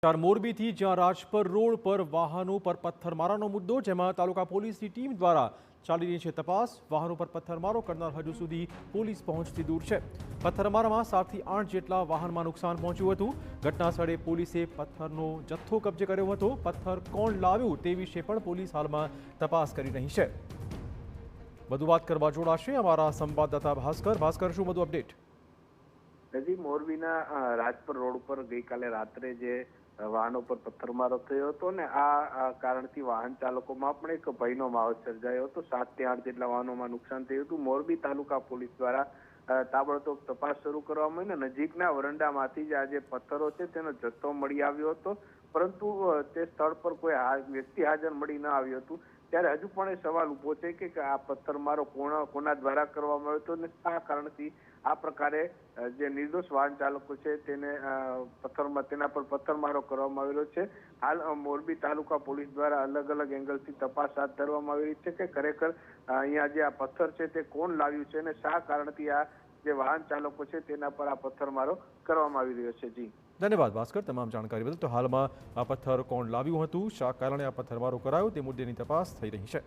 મોરબીથી જ્યાં રાજપર રોડ પર વાહનો પર પથ્થરમારાનો મુદ્દો, જેમાં તાલુકા પોલીસની ટીમ દ્વારા ચાલી રહી છે તપાસ। વાહનો પર પથ્થરમારો કરનાર હજુ સુધી પોલીસ પહોંચથી દૂર છે। પથ્થરમારામાં 7 થી 8 જેટલા વાહનમાં નુકસાન પહોંચ્યું હતું। ઘટના સ્થળે પોલીસે પથ્થરનો જથ્થો કબજે કર્યો હતો। પથ્થર કોણ લાવ્યું તે વિશે પણ પોલીસ હાલમાં તપાસ કરી રહી છે। વધુ વાત કરવા જોડાશે અમારા સંવાદદાતા ભાસ્કર, શું વધુ અપડેટ? હજી મોરબીના રાજપર રોડ પર ગઈકાલે રાત્રે જે વાહનો પર પથ્થરમારો થયો હતો ને આ કારણથી વાહન ચાલકોમાં પણ એક ભયનો માહોલ સર્જાયો હતો। 7 થી 8 જેટલા વાહનોમાં નુકસાન થયું હતું। મોરબી તાલુકા પોલીસ દ્વારા તાબડતોબ તપાસ શરૂ કરવામાં આવી। નજીકના વરંડામાંથી જ આ જે પથ્થરો છે તેનો જથ્થો મળી આવ્યો હતો, પરંતુ તે સ્થળ પર કોઈ વ્યક્તિ હાજર મળી ન આવ્યું હતું। ત્યારે હજુ પણ એ સવાલ ઉભો છે કે આ પથ્થરમારો કોના દ્વારા કરવામાં આવ્યો હતો અને આ કારણથી આ પ્રકારે જે નિર્દોષ વાહન ચાલકો છે તેના પર પથ્થરમારો કરવામાં આવેલો છે। હાલ મોરબી તાલુકા પોલીસ દ્વારા અલગ અલગ એંગલથી તપાસ હાથ ધરવામાં આવી રહી છે કે ખરેખર અહીંયા જે આ પથ્થર છે તે કોણ લાવ્યું છે અને શા કારણથી આ જે વાહન ચાલકો છે તેના પર આ પથ્થરમારો કરવામાં આવી રહ્યો છે। જી ધન્યવાદ ભાસ્કર, તમામ જાણકારી બદલ। તો હાલમાં આ પથ્થર કોણ લાવ્યું હતું, શા કારણે આ પથ્થરમારો કરાયો તે મુદ્દેની તપાસ થઈ રહી છે।